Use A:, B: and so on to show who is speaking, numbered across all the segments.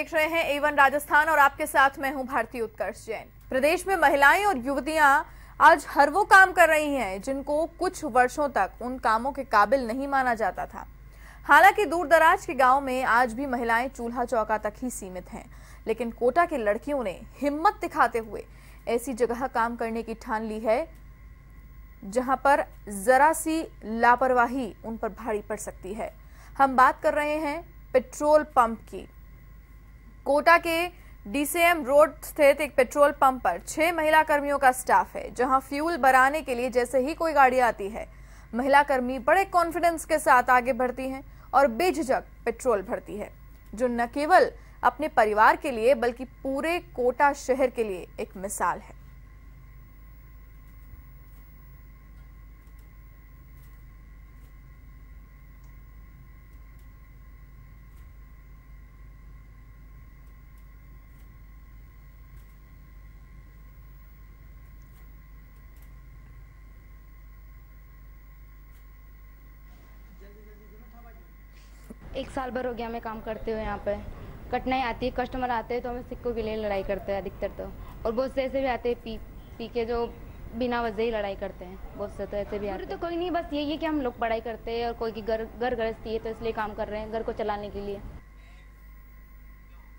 A: देख रहे हैं A1 राजस्थान और आपके साथ मैं हूं भारती उत्कर्ष जैन। प्रदेश में महिलाएं और युवतियां आज हर वो काम कर रही हैं जिनको कुछ वर्षों तक उन कामों के काबिल नहीं माना जाता था। हालांकि दूर दराज के गांव में आज भी महिलाएं चूल्हा चौका तक ही सीमित हैं, लेकिन कोटा की लड़कियों ने हिम्मत दिखाते हुए ऐसी जगह काम करने की ठान ली है जहां पर जरा सी लापरवाही उन पर भारी पड़ सकती है। हम बात कर रहे हैं पेट्रोल पंप की। कोटा के DCM रोड स्थित एक पेट्रोल पंप पर 6 महिला कर्मियों का स्टाफ है, जहां फ्यूल भराने के लिए जैसे ही कोई गाड़ी आती है, महिला कर्मी बड़े कॉन्फिडेंस के साथ आगे बढ़ती हैं और बेझिझक पेट्रोल भरती है, जो न केवल अपने परिवार के लिए बल्कि पूरे कोटा शहर के लिए एक मिसाल है।
B: एक साल भर हो गया हमें काम करते हुए। यहाँ पे कठिनाई आती है, कस्टमर आते हैं तो हमें सिक्कों के लिए लड़ाई करते हैं अधिकतर तो, और बहुत से ऐसे भी आते हैं पी के जो बिना वजह ही लड़ाई करते हैं। बहुत से तो ऐसे भी आते हैं। तो कोई नहीं, बस यही है कि हम लोग पढ़ाई करते हैं और कोई की घर गृहस्थी है तो इसलिए काम कर रहे हैं घर को चलाने के लिए।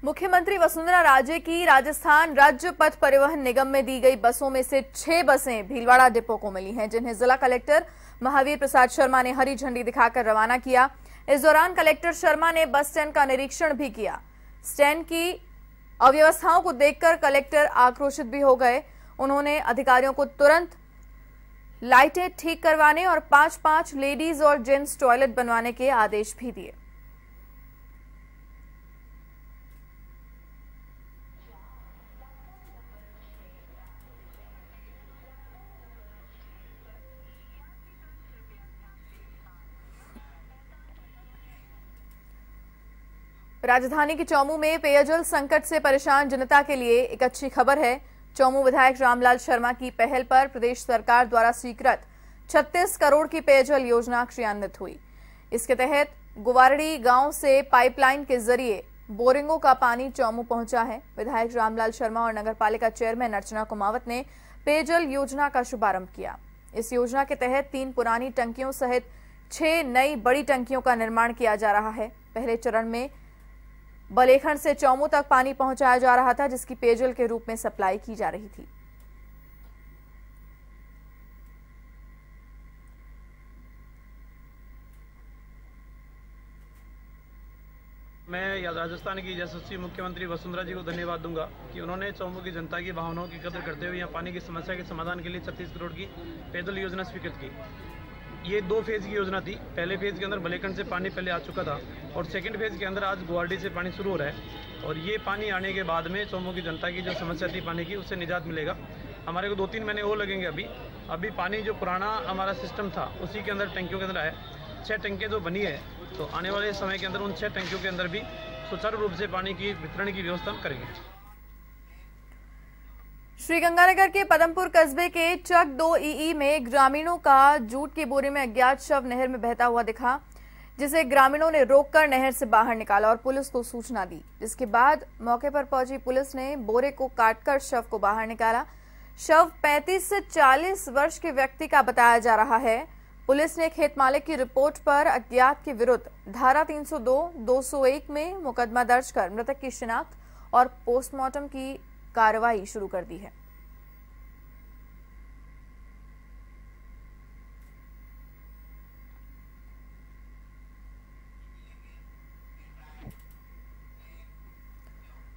A: मुख्यमंत्री वसुंधरा राजे की राजस्थान राज्य पथ परिवहन निगम में दी गई बसों में से 6 बसें भीलवाड़ा डिपो को मिली हैं, जिन्हें जिला कलेक्टर महावीर प्रसाद शर्मा ने हरी झंडी दिखाकर रवाना किया। इस दौरान कलेक्टर शर्मा ने बस स्टैंड का निरीक्षण भी किया। स्टैंड की अव्यवस्थाओं को देखकर कलेक्टर आक्रोशित भी हो गए। उन्होंने अधिकारियों को तुरंत लाइटें ठीक करवाने और 5-5 लेडीज और जेंट्स टॉयलेट बनवाने के आदेश भी दिए। राजधानी के चौमू में पेयजल संकट से परेशान जनता के लिए एक अच्छी खबर है। चौमू विधायक रामलाल शर्मा की पहल पर प्रदेश सरकार द्वारा स्वीकृत 36 करोड़ की पेयजल योजना क्रियान्वित हुई। इसके तहत गुवारडी गांव से पाइपलाइन के जरिए बोरिंगों का पानी चौमू पहुंचा है। विधायक रामलाल शर्मा और नगरपालिका चेयरमैन अर्चना कुमावत ने पेयजल योजना का शुभारंभ किया। इस योजना के तहत 3 पुरानी टंकियों सहित 6 नई बड़ी टंकियों का निर्माण किया जा रहा है। पहले चरण में बलेखंड से चौमू तक पानी पहुंचाया जा रहा था, जिसकी पेयजल के रूप में सप्लाई की जा रही थी।
C: मैं राजस्थान की यशस्वी मुख्यमंत्री वसुंधरा जी को धन्यवाद दूंगा कि उन्होंने चौमू की जनता की भावनाओं की कदर करते हुए यहाँ पानी की समस्या के समाधान के लिए 36 करोड़ की पेयजल योजना स्वीकृत की। ये 2 फेज की योजना थी। पहले फेज के अंदर बलेखंड से पानी पहले आ चुका था और सेकंड फेज के अंदर आज गुवाहाटी से पानी शुरू हो रहा है, और ये पानी आने के बाद में चौमू की जनता की जो समस्या थी पानी की, उससे निजात मिलेगा। हमारे को 2-3 महीने और लगेंगे। अभी पानी जो पुराना हमारा सिस्टम था उसी के अंदर टंकियों के अंदर आया। 6 टंकियाँ जो बनी है, तो आने वाले समय के अंदर उन 6 टंकियों के अंदर भी सुचारू रूप से पानी की वितरण की व्यवस्था हम करेंगे।
A: श्रीगंगानगर के पदमपुर कस्बे के चक 2 में ग्रामीणों का जूट की बोरी में अज्ञात शव नहर में बहता हुआ दिखा, जिसे ग्रामीणों ने रोककर नहर से बाहर निकाला और पुलिस को सूचना दी, जिसके बाद मौके पर पहुंची पुलिस ने बोरे को काटकर शव को बाहर निकाला। शव 35 से 40 वर्ष के व्यक्ति का बताया जा रहा है। पुलिस ने खेत मालिक की रिपोर्ट पर अज्ञात के विरुद्ध धारा 302-201 में मुकदमा दर्ज कर मृतक की शिनाख्त और पोस्टमार्टम की कार्रवाई शुरू कर दी है।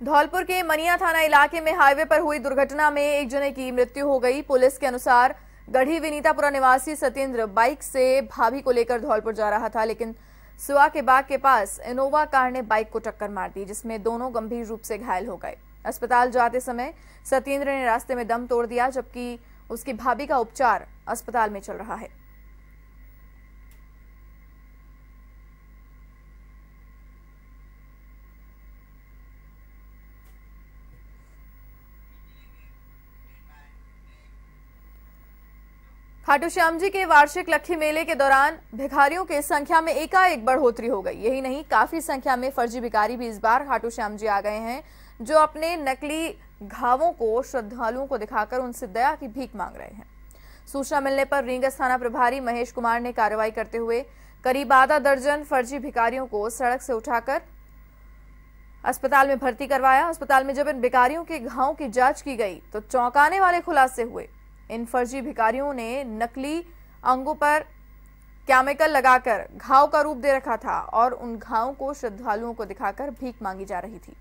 A: धौलपुर के मनिया थाना इलाके में हाईवे पर हुई दुर्घटना में एक जने की मृत्यु हो गई। पुलिस के अनुसार गढ़ी विनीतापुरा निवासी सत्येंद्र बाइक से भाभी को लेकर धौलपुर जा रहा था, लेकिन सुआ के बाग के पास इनोवा कार ने बाइक को टक्कर मार दी, जिसमें दोनों गंभीर रूप से घायल हो गए। अस्पताल जाते समय सत्येंद्र ने रास्ते में दम तोड़ दिया, जबकि उसकी भाभी का उपचार अस्पताल में चल रहा है। खाटू श्याम जी के वार्षिक लक्खी मेले के दौरान भिखारियों की संख्या में एकाएक बढ़ोतरी हो गई। यही नहीं, काफी संख्या में फर्जी भिखारी भी इस बार खाटू श्याम जी आ गए हैं, जो अपने नकली घावों को श्रद्धालुओं को दिखाकर उनसे दया की भीख मांग रहे हैं। सूचना मिलने पर रींगस थाना प्रभारी महेश कुमार ने कार्रवाई करते हुए करीब आधा दर्जन फर्जी भिखारियों को सड़क से उठाकर अस्पताल में भर्ती करवाया। अस्पताल में जब इन भिखारियों के घावों की जांच की गई तो चौंकाने वाले खुलासे हुए। इन फर्जी भिखारियों ने नकली अंगों पर केमिकल लगाकर घाव का रूप दे रखा था और उन घावों को श्रद्धालुओं को दिखाकर भीख मांगी जा रही थी।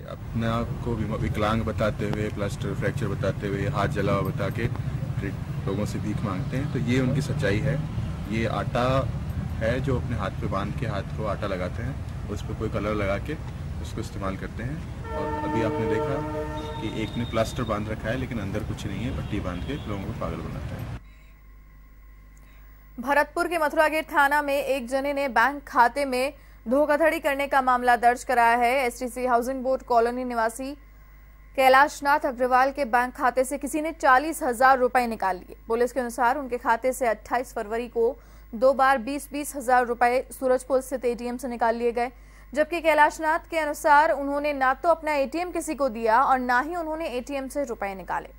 D: अपने आप को विकलांग बताते हुए, प्लास्टर फ्रैक्चर बताते हुए, हाथ जला हुआ बता के लोगों से भीख मांगते हैं। तो ये उनकी सच्चाई है। ये आटा है जो अपने हाथ पे बांध के हाथ को आटा लगाते हैं, उस पर कोई कलर लगा के उसको इस्तेमाल करते हैं। और अभी आपने देखा कि एक ने प्लास्टर बांध रखा है लेकिन अंदर कुछ नहीं है, पट्टी बांध के लोगों को पागल बनाता है।
A: भरतपुर के मथुरा गेट थाना में एक जने ने बैंक खाते में धोखाधड़ी करने का मामला दर्ज कराया है। एसटीसी हाउसिंग बोर्ड कॉलोनी निवासी कैलाशनाथ अग्रवाल के बैंक खाते से किसी ने 40,000 रुपए निकाल लिए। पुलिस के अनुसार उनके खाते से 28 फरवरी को 2 बार 20-20 हजार रुपए सूरजपुर स्थित एटीएम से निकाल लिए गए, जबकि कैलाशनाथ के अनुसार उन्होंने ना तो अपना एटीएम किसी को दिया और ना ही उन्होंने एटीएम से रुपए निकाले।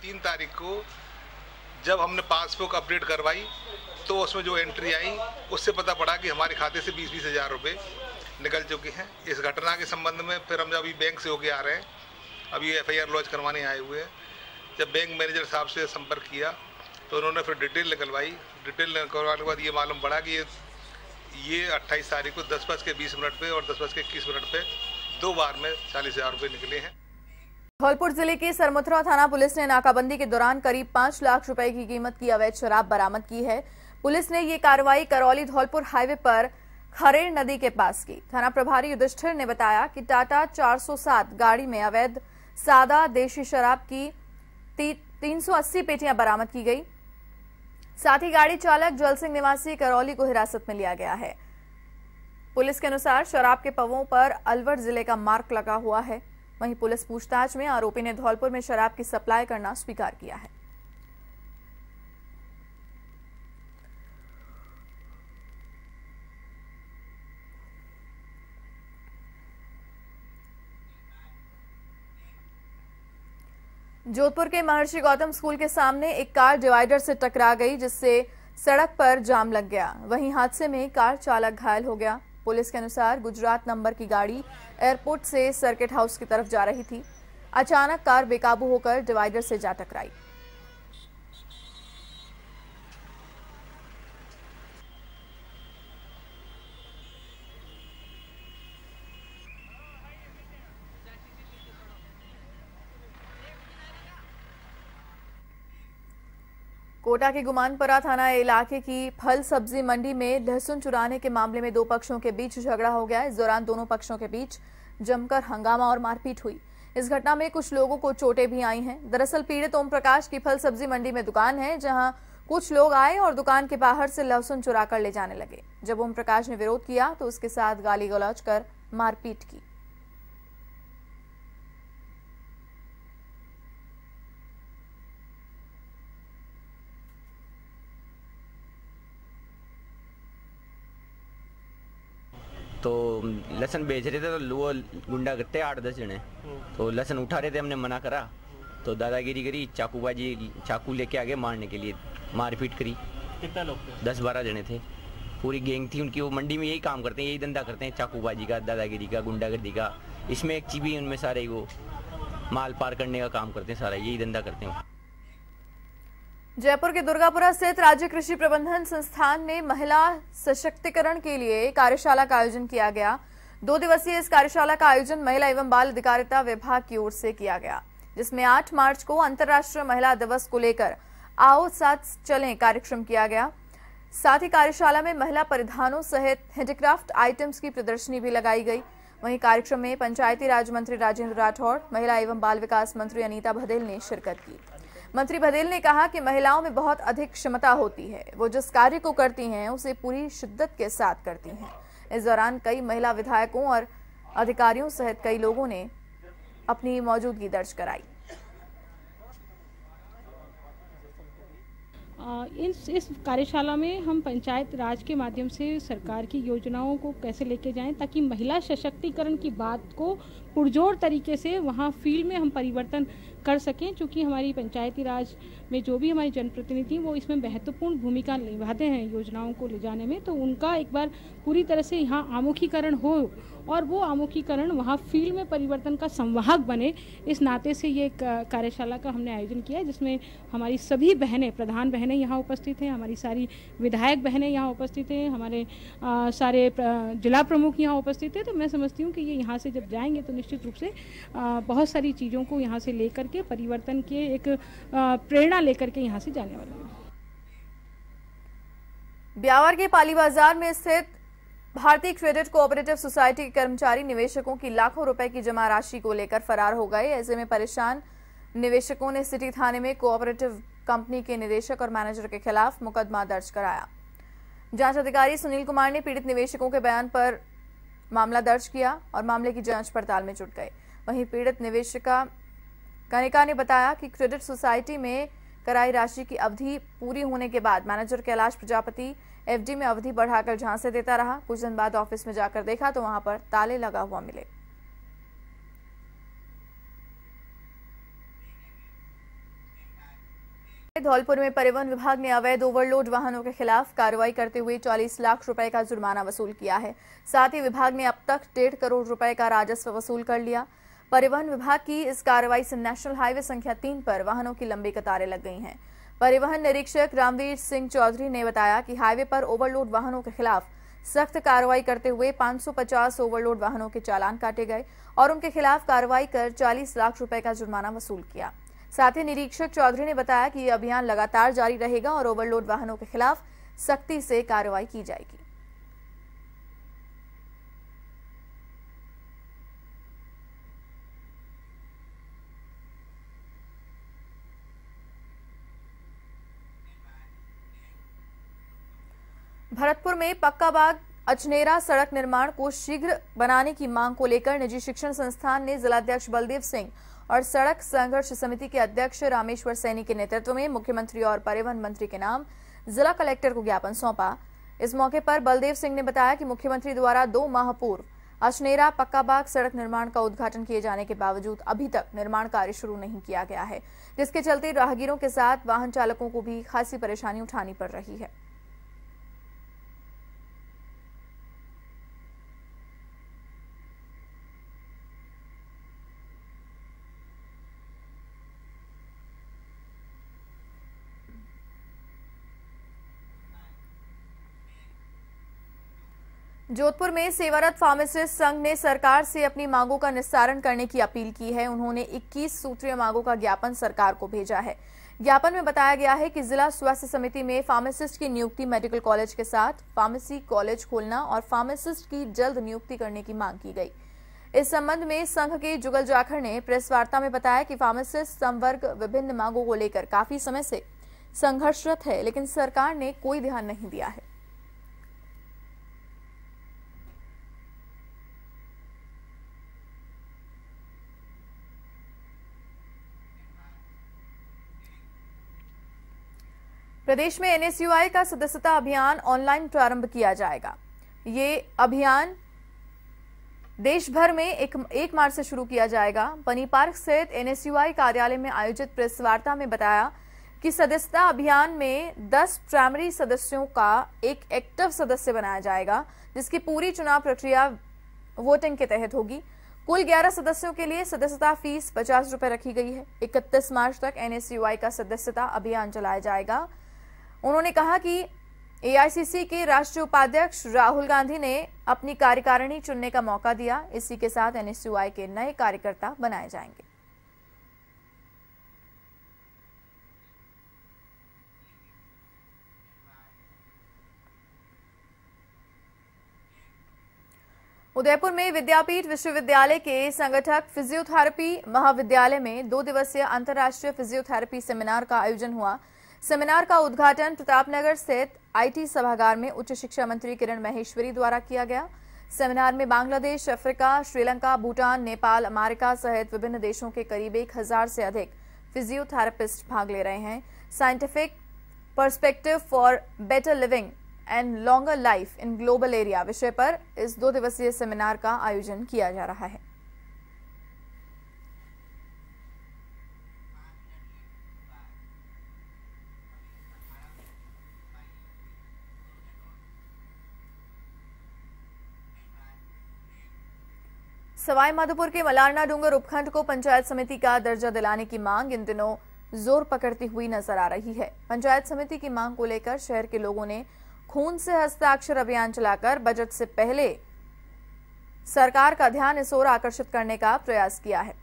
E: तीन तारीख को जब हमने पासबुक अपडेट करवाई तो उसमें जो एंट्री आई उससे पता पड़ा कि हमारे खाते से 20-20 हजार रुपये निकल चुके हैं। इस घटना के संबंध में फिर हम अभी बैंक से होके आ रहे हैं, अभी FIR लॉन्च करवाने आए हुए हैं। जब बैंक मैनेजर साहब से संपर्क किया तो उन्होंने फिर डिटेल निकलवाई। डिटेल निकलवाने के बाद ये मालूम पड़ा कि ये 28 तारीख को 10:20 पे और 10:21 पे 2 बार में 40,000 रुपये निकले हैं।
A: धौलपुर जिले के सरमुथरा थाना पुलिस ने नाकाबंदी के दौरान करीब 5 लाख रुपए की कीमत की अवैध शराब बरामद की है। पुलिस ने ये कार्रवाई करौली धौलपुर हाईवे पर खरेड़ नदी के पास की। थाना प्रभारी युधिष्ठिर ने बताया कि टाटा 407 गाड़ी में अवैध सादा देशी शराब की 380 पेटियां बरामद की गई। साथ ही गाड़ी चालक जल सिंह निवासी करौली को हिरासत में लिया गया है। पुलिस के अनुसार शराब के पवों पर अलवर जिले का मार्क लगा हुआ है। वहीं पुलिस पूछताछ में आरोपी ने धौलपुर में शराब की सप्लाई करना स्वीकार किया है। जोधपुर के महर्षि गौतम स्कूल के सामने एक कार डिवाइडर से टकरा गई, जिससे सड़क पर जाम लग गया। वहीं हादसे में कार चालक घायल हो गया। पुलिस के अनुसार गुजरात नंबर की गाड़ी एयरपोर्ट से सर्किट हाउस की तरफ जा रही थी। अचानक कार बेकाबू होकर डिवाइडर से जा टकराई। कोटा के गुमानपरा थाना इलाके की फल सब्जी मंडी में लहसुन चुराने के मामले में 2 पक्षों के बीच झगड़ा हो गया। इस दौरान दोनों पक्षों के बीच जमकर हंगामा और मारपीट हुई। इस घटना में कुछ लोगों को चोटें भी आई हैं। दरअसल पीड़ित ओम प्रकाश की फल सब्जी मंडी में दुकान है, जहां कुछ लोग आए और दुकान के बाहर से लहसुन चुरा कर ले जाने लगे। जब ओम प्रकाश ने विरोध किया तो उसके साथ गाली गलौज कर मारपीट की।
F: तो लहसुन बेच रहे थे तो वो गुंडा करते 8-10 जने, तो लहसुन उठा रहे थे, हमने मना करा तो दादागिरी करी, चाकू लेके आगे मारने के लिए मारपीट करी।
G: कितने लोग थे?
F: 10-12 जने थे, पूरी गैंग थी उनकी। वो मंडी में यही काम करते हैं, यही धंधा करते हैं, चाकूबाजी का, दादागिरी का, गुंडागर्दी का। इसमें एक चीज भी उनमें सारे वो माल पार करने का काम करते हैं, सारा यही धंधा करते हैं।
A: जयपुर के दुर्गापुरा स्थित राज्य कृषि प्रबंधन संस्थान में महिला सशक्तिकरण के लिए कार्यशाला का आयोजन किया गया। 2 दिवसीय इस कार्यशाला का आयोजन महिला एवं बाल अधिकारिता विभाग की ओर से किया गया, जिसमें 8 मार्च को अंतर्राष्ट्रीय महिला दिवस को लेकर आओ साथ चलें कार्यक्रम किया गया। साथ ही कार्यशाला में महिला परिधानों सहित हैंडीक्राफ्ट आइटम्स की प्रदर्शनी भी लगाई गई। वहीं कार्यक्रम में पंचायती राज मंत्री राजेंद्र राठौड़, महिला एवं बाल विकास मंत्री अनीता भदेल ने शिरकत की। मंत्री बघेल ने कहा कि महिलाओं में बहुत अधिक क्षमता होती है, वो जिस कार्य को करती हैं उसे पूरी शिद्दत के साथ करती हैं। इस दौरान कई महिला विधायकों और अधिकारियों सहित कई लोगों ने अपनी मौजूदगी दर्ज कराई।
G: इस कार्यशाला में हम पंचायत राज के माध्यम से सरकार की योजनाओं को कैसे लेके जाएं ताकि महिला सशक्तिकरण की बात को पुरजोर तरीके से वहाँ फील्ड में हम परिवर्तन कर सकें, क्योंकि हमारी पंचायती राज में जो भी हमारी जनप्रतिनिधि वो इसमें महत्वपूर्ण भूमिका निभाते हैं योजनाओं को ले जाने में, तो उनका एक बार पूरी तरह से यहाँ आमुखीकरण हो और वो आमुखीकरण वहाँ फील्ड में परिवर्तन का संवाहक बने। इस नाते से ये कार्यशाला का हमने आयोजन किया है, जिसमें हमारी सभी बहनें, प्रधान बहनें यहाँ उपस्थित हैं, हमारी सारी विधायक बहनें यहाँ उपस्थित हैं, हमारे सारे जिला प्रमुख यहाँ उपस्थित हैं। तो मैं समझती हूँ कि ये यहाँ से जब जाएंगे तो निश्चित रूप से बहुत सारी चीज़ों को यहाँ से लेकर के परिवर्तन के एक प्रेरणा लेकर के यहाँ से जाने वाले हैं।
A: ब्यावर के पाली बाजार में स्थित भारतीय क्रेडिट कोऑपरेटिव सोसाइटी के कर्मचारी निवेशकों की लाखों रुपए की जमा राशि को लेकर फरार हो गए। ऐसे में परेशान निवेशकों ने सिटी थाने में कोऑपरेटिव कंपनी के निदेशक और मैनेजर के खिलाफ मुकदमा दर्ज कराया। जांच अधिकारी सुनील कुमार ने पीड़ित निवेशकों के बयान पर मामला दर्ज किया और मामले की जांच पड़ताल में जुट गए। वहीं पीड़ित निवेशिका कनिका ने बताया कि क्रेडिट सोसाइटी में कराई राशि की अवधि पूरी होने के बाद मैनेजर कैलाश प्रजापति एफडी में अवधि बढ़ाकर झांसे देता रहा। कुछ दिन बाद ऑफिस में जाकर देखा तो वहां पर ताले लगा हुआ मिले। धौलपुर में परिवहन विभाग ने अवैध ओवरलोड वाहनों के खिलाफ कार्रवाई करते हुए 40 लाख रुपए का जुर्माना वसूल किया है। साथ ही विभाग ने अब तक 1.5 करोड़ रुपए का राजस्व वसूल कर लिया। परिवहन विभाग की इस कार्रवाई से नेशनल हाईवे संख्या 3 पर वाहनों की लंबी कतारें लग गई हैं। परिवहन निरीक्षक रामवीर सिंह चौधरी ने बताया कि हाईवे पर ओवरलोड वाहनों के खिलाफ सख्त कार्रवाई करते हुए 550 ओवरलोड वाहनों के चालान काटे गए और उनके खिलाफ कार्रवाई कर 40 लाख रुपए का जुर्माना वसूल किया। साथ ही निरीक्षक चौधरी ने बताया कि यह अभियान लगातार जारी रहेगा और ओवरलोड वाहनों के खिलाफ सख्ती से कार्रवाई की जाएगी। भरतपुर में पक्का बाग अचनेरा सड़क निर्माण को शीघ्र बनाने की मांग को लेकर निजी शिक्षण संस्थान ने जिलाध्यक्ष बलदेव सिंह और सड़क संघर्ष समिति के अध्यक्ष रामेश्वर सैनी के नेतृत्व में मुख्यमंत्री और परिवहन मंत्री के नाम जिला कलेक्टर को ज्ञापन सौंपा। इस मौके पर बलदेव सिंह ने बताया कि मुख्यमंत्री द्वारा 2 माह पूर्व अचनेरा पक्का बाग सड़क निर्माण का उद्घाटन किए जाने के बावजूद अभी तक निर्माण कार्य शुरू नहीं किया गया है, जिसके चलते राहगीरों के साथ वाहन चालकों को भी खासी परेशानी उठानी पड़ रही है। जोधपुर में सेवारत फार्मासिस्ट संघ ने सरकार से अपनी मांगों का निस्तारण करने की अपील की है। उन्होंने 21 सूत्रीय मांगों का ज्ञापन सरकार को भेजा है। ज्ञापन में बताया गया है कि जिला स्वास्थ्य समिति में फार्मासिस्ट की नियुक्ति मेडिकल कॉलेज के साथ फार्मेसी कॉलेज खोलना और फार्मासिस्ट की जल्द नियुक्ति करने की मांग की गई। इस संबंध में संघ के जुगल जाखड़ ने प्रेस वार्ता में बताया कि फार्मासिस्ट संवर्ग विभिन्न मांगों को लेकर काफी समय से संघर्षरत है, लेकिन सरकार ने कोई ध्यान नहीं दिया है। प्रदेश में एनएसयूआई का सदस्यता अभियान ऑनलाइन प्रारंभ किया जाएगा। ये अभियान देश भर में 1 मार्च से शुरू किया जाएगा। बनी पार्क स्थित एनएसयूआई कार्यालय में आयोजित प्रेस वार्ता में बताया कि सदस्यता अभियान में 10 प्राइमरी सदस्यों का एक एक्टिव सदस्य बनाया जाएगा, जिसकी पूरी चुनाव प्रक्रिया वोटिंग के तहत होगी। कुल 11 सदस्यों के लिए सदस्यता फीस 50 रुपए रखी गई है। 31 मार्च तक एनएसयूआई का सदस्यता अभियान चलाया जाएगा। उन्होंने कहा कि एआईसीसी के राष्ट्रीय उपाध्यक्ष राहुल गांधी ने अपनी कार्यकारिणी चुनने का मौका दिया। इसी के साथ एनएसयूआई के नए कार्यकर्ता बनाए जाएंगे। उदयपुर में विद्यापीठ विश्वविद्यालय के संगठक फिजियोथेरेपी महाविद्यालय में 2 दिवसीय अंतर्राष्ट्रीय फिजियोथेरेपी सेमिनार का आयोजन हुआ। सेमिनार का उद्घाटन प्रतापनगर स्थित आईटी सभागार में उच्च शिक्षा मंत्री किरण माहेश्वरी द्वारा किया गया। सेमिनार में बांग्लादेश, अफ्रीका, श्रीलंका, भूटान, नेपाल, अमेरिका सहित विभिन्न देशों के करीब 1000 से अधिक फिजियोथेरेपिस्ट भाग ले रहे हैं। Scientific perspective for better living and longer life in global area विषय पर इस 2 दिवसीय सेमिनार का आयोजन किया जा रहा है। सवाई माधोपुर के मलारना डूंगर उपखंड को पंचायत समिति का दर्जा दिलाने की मांग इन दिनों जोर पकड़ती हुई नजर आ रही है। पंचायत समिति की मांग को लेकर शहर के लोगों ने खून से हस्ताक्षर अभियान चलाकर बजट से पहले सरकार का ध्यान इस ओर आकर्षित करने का प्रयास किया है।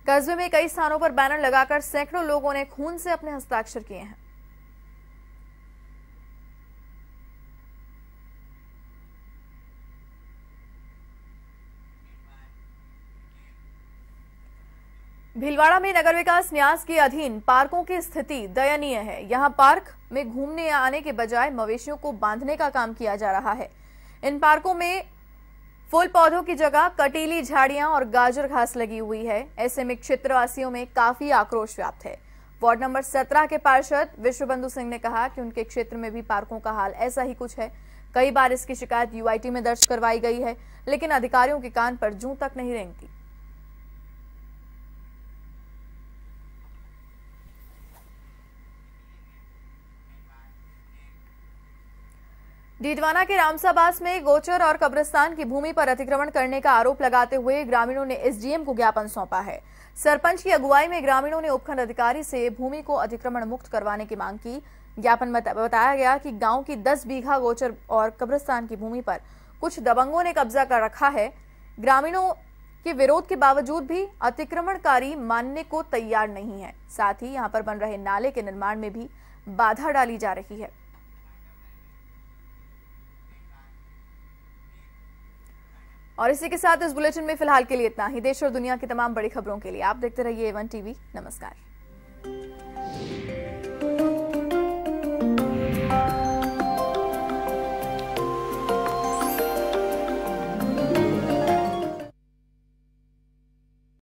A: कस्बे में कई स्थानों पर बैनर लगाकर सैकड़ों लोगों ने खून से अपने हस्ताक्षर किए हैं। भीलवाड़ा में नगर विकास न्यास के अधीन पार्कों की स्थिति दयनीय है। यहां पार्क में घूमने आने के बजाय मवेशियों को बांधने का काम किया जा रहा है। इन पार्कों में फूल पौधों की जगह कटीली झाड़ियां और गाजर घास लगी हुई है। ऐसे में क्षेत्रवासियों में काफी आक्रोश व्याप्त है। वार्ड नंबर 17 के पार्षद विश्वबंधु सिंह ने कहा कि उनके क्षेत्र में भी पार्कों का हाल ऐसा ही कुछ है। कई बार इसकी शिकायत यूआईटी में दर्ज करवाई गई है, लेकिन अधिकारियों के कान पर जूं तक नहीं रेंगती। डीडवाना के रामसाबास में गोचर और कब्रिस्तान की भूमि पर अतिक्रमण करने का आरोप लगाते हुए ग्रामीणों ने एसडीएम को ज्ञापन सौंपा है। सरपंच की अगुवाई में ग्रामीणों ने उपखंड अधिकारी से भूमि को अतिक्रमण मुक्त करवाने की मांग की। ज्ञापन में बताया गया कि गांव की 10 बीघा गोचर और कब्रिस्तान की भूमि पर कुछ दबंगों ने कब्जा कर रखा है। ग्रामीणों के विरोध के बावजूद भी अतिक्रमणकारी मानने को तैयार नहीं है। साथ ही यहां पर बन रहे नाले के निर्माण में भी बाधा डाली जा रही है। और इसी के साथ इस बुलेटिन में फिलहाल के लिए इतना ही। देश और दुनिया की तमाम बड़ी खबरों के लिए आप देखते रहिए A1 टीवी। नमस्कार।